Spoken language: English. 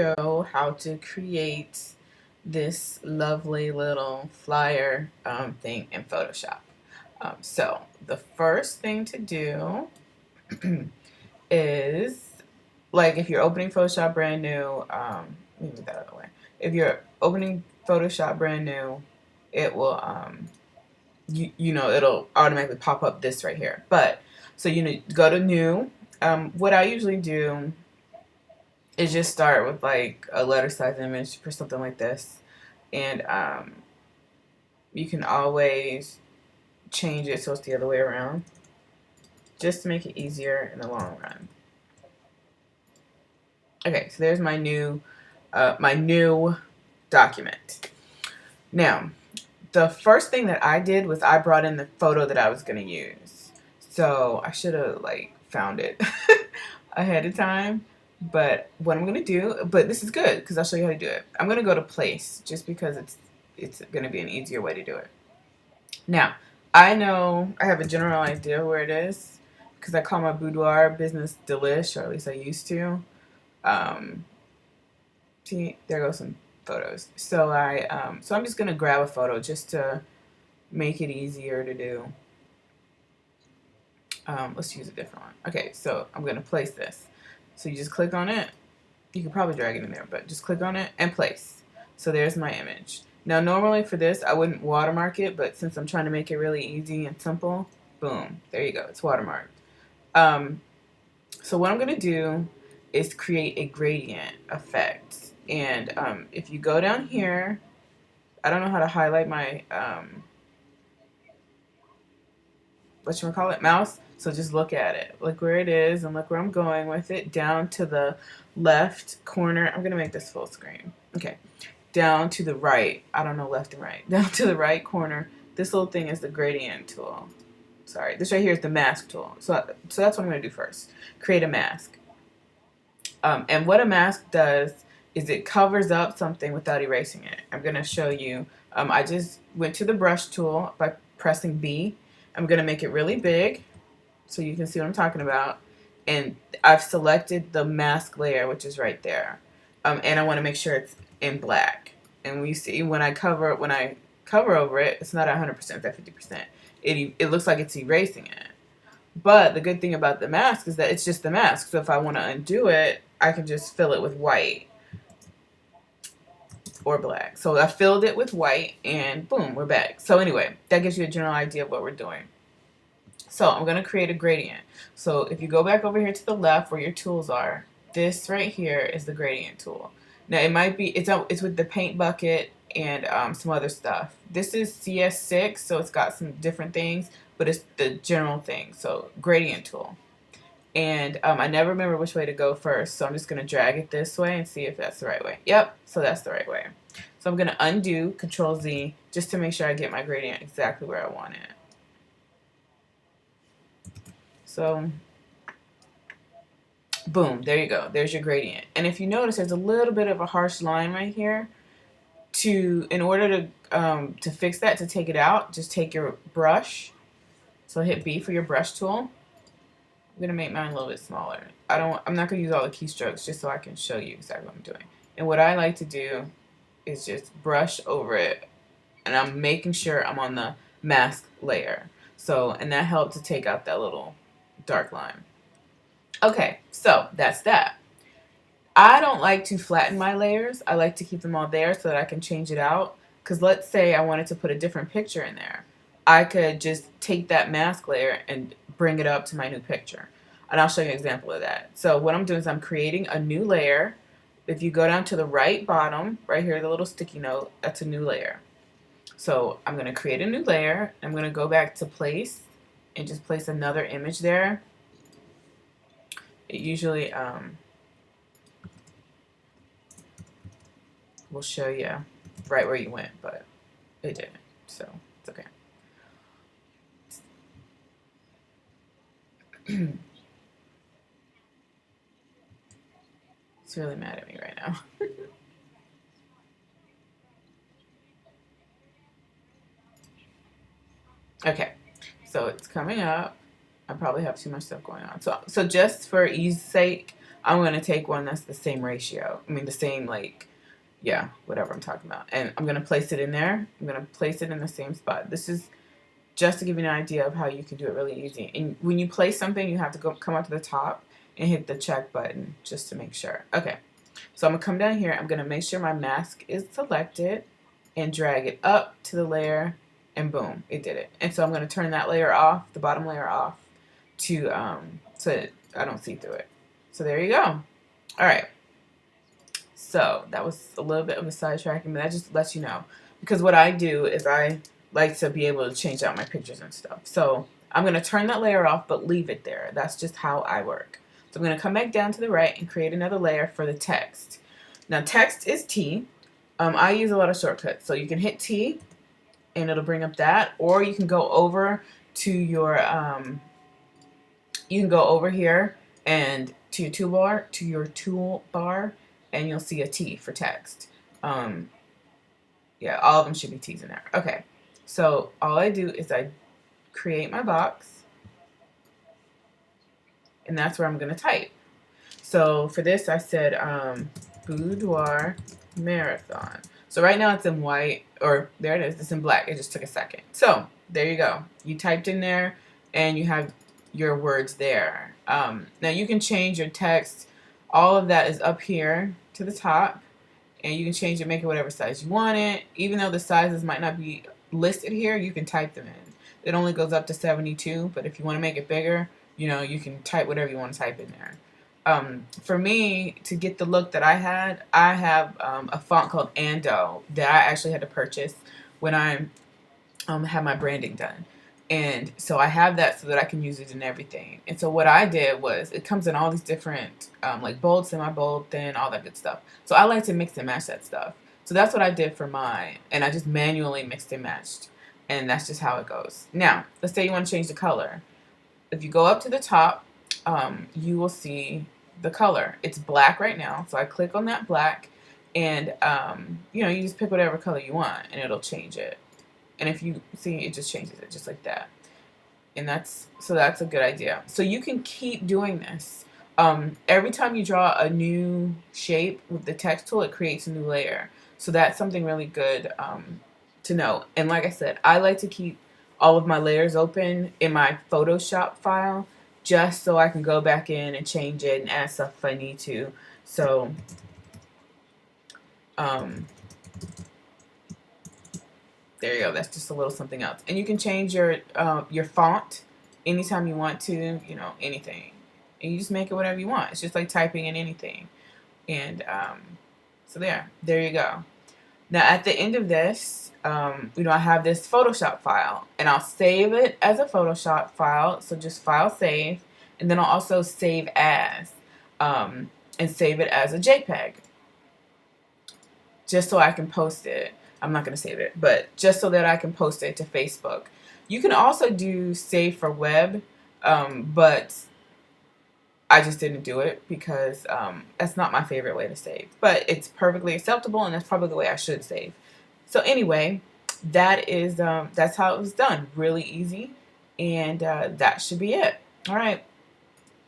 show how to create this lovely little flyer thing in Photoshop. So the first thing to do is, like, if you're opening Photoshop brand new, let me move that out of the way. If you're opening Photoshop brand new, it will it'll automatically pop up this right here. But so go to new. What I usually do is just start with like a letter size image for something like this, and you can always change it so it's the other way around, just to make it easier in the long run. Okay, so there's my new document. Now, the first thing that I did was I brought in the photo that I was going to use. So I should have like found it ahead of time. But what I'm going to do, but this is good because I'll show you how to do it. I'm going to go to place just because it's going to be an easier way to do it. Now, I know I have a general idea where it is because I call my boudoir business delish, or at least I used to. Um, See, there goes some photos. So I'm just gonna grab a photo just to make it easier to do. Let's use a different one. Okay, so I'm gonna place this. So you just click on it. You could probably drag it in there, but just click on it and place. So there's my image. Now normally for this I wouldn't watermark it, but since I'm trying to make it really easy and simple, boom, there you go. It's watermarked. So what I'm gonna do is create a gradient effect. And if you go down here, I don't know how to highlight my mouse. So just look at it. Look where it is and look where I'm going with it. Down to the left corner. I'm gonna make this full screen. Okay. Down to the right. I don't know left and right. Down to the right corner. This little thing is the gradient tool. Sorry, this right here is the mask tool. So that's what I'm gonna do first. Create a mask. And what a mask does is it covers up something without erasing it. I'm going to show you. I just went to the brush tool by pressing B. I'm going to make it really big so you can see what I'm talking about. And I've selected the mask layer, which is right there. And I want to make sure it's in black. And we see when I cover over it, it's not 100%, it's at 50%. It looks like it's erasing it. But the good thing about the mask is that it's just the mask. So if I want to undo it, I can just fill it with white or black. So I filled it with white and boom, we're back. So anyway, that gives you a general idea of what we're doing. So I'm going to create a gradient. So if you go back over here to the left where your tools are, this right here is the gradient tool. Now it might be, it's with the paint bucket and some other stuff. This is CS6, so it's got some different things, but it's the general thing. So gradient tool. And I never remember which way to go first, so I'm just going to drag it this way and see if that's the right way. Yep, so that's the right way. So I'm going to undo, Control Z, just to make sure I get my gradient exactly where I want it. So, boom, there you go. There's your gradient. And if you notice, there's a little bit of a harsh line right here. In order to fix that, to take it out, just take your brush. So hit B for your brush tool. I'm gonna make mine a little bit smaller. I'm not gonna use all the keystrokes just so I can show you exactly what I'm doing. And what I like to do is just brush over it, and I'm making sure I'm on the mask layer. So, and that helped to take out that little dark line. Okay, so that's that. I don't like to flatten my layers. I like to keep them all there so that I can change it out. Because let's say I wanted to put a different picture in there. I could just take that mask layer and bring it up to my new picture. And I'll show you an example of that. So what I'm doing is I'm creating a new layer. If you go down to the right bottom, right here, the little sticky note, that's a new layer. So I'm going to create a new layer. I'm going to go back to place and just place another image there. It usually will show you right where you went, but it didn't. So it's okay. It's really mad at me right now. Okay, so it's coming up. I probably have too much stuff going on. So just for ease sake, I'm going to take one that's the same ratio. I mean, the same, like, yeah, whatever I'm talking about. And I'm going to place it in there. I'm going to place it in the same spot. This is just to give you an idea of how you can do it really easy. And when you place something, you have to come up to the top and hit the check button just to make sure. Okay, so I'm going to come down here. I'm going to make sure my mask is selected and drag it up to the layer, and boom, it did it. And so I'm going to turn that layer off, the bottom layer off, to so I don't see through it. So there you go. All right. So that was a little bit of a sidetracking, but that just lets you know. Because what I do is I like to be able to change out my pictures and stuff. So I'm going to turn that layer off, but leave it there. That's just how I work. So I'm going to come back down to the right and create another layer for the text. Now text is T. I use a lot of shortcuts. So you can hit T and it'll bring up that. Or you can go over to your, you can go over here and to your toolbar, and you'll see a T for text. Yeah, all of them should be T's in there. Okay, so all I do is I create my box, and that's where I'm going to type. So for this, I said boudoir marathon. So right now it's in white, or there it is, it's in black. It just took a second. So there you go. You typed in there, and you have your words there. Now you can change your text. All of that is up here to the top, and you can change it, make it whatever size you want it. Even though the sizes might not be listed here, you can type them in. It only goes up to 72, but if you want to make it bigger, you know, you can type whatever you want to type in there. For me, to get the look that I had, I have a font called Ando that I actually had to purchase when I had my branding done. And so I have that so that I can use it in everything. And so what I did was, it comes in all these different, like bold, semi-bold, thin, all that good stuff. So I like to mix and match that stuff. So that's what I did for mine. And I just manually mixed and matched. And that's just how it goes. Now, let's say you want to change the color. If you go up to the top, you will see the color. It's black right now. So I click on that black, and you know, you just pick whatever color you want and it'll change it. And if you see, it just changes it just like that. And that's a good idea. So you can keep doing this. Every time you draw a new shape with the text tool, it creates a new layer. So that's something really good to know. And like I said, I like to keep all of my layers open in my Photoshop file, just so I can go back in and change it and add stuff if I need to. So there you go. That's just a little something else. And you can change your font anytime you want to, you know, anything. And you just make it whatever you want. It's just like typing in anything. And so there you go. Now at the end of this, you know, I have this Photoshop file, and I'll save it as a Photoshop file. So just file save, and then I'll also save as, and save it as a JPEG, just so I can post it. I'm not going to save it, but just so that I can post it to Facebook. You can also do save for web, but I just didn't do it because that's not my favorite way to save. But it's perfectly acceptable, and that's probably the way I should save. So anyway, that is that's how it was done. Really easy, and that should be it. All right.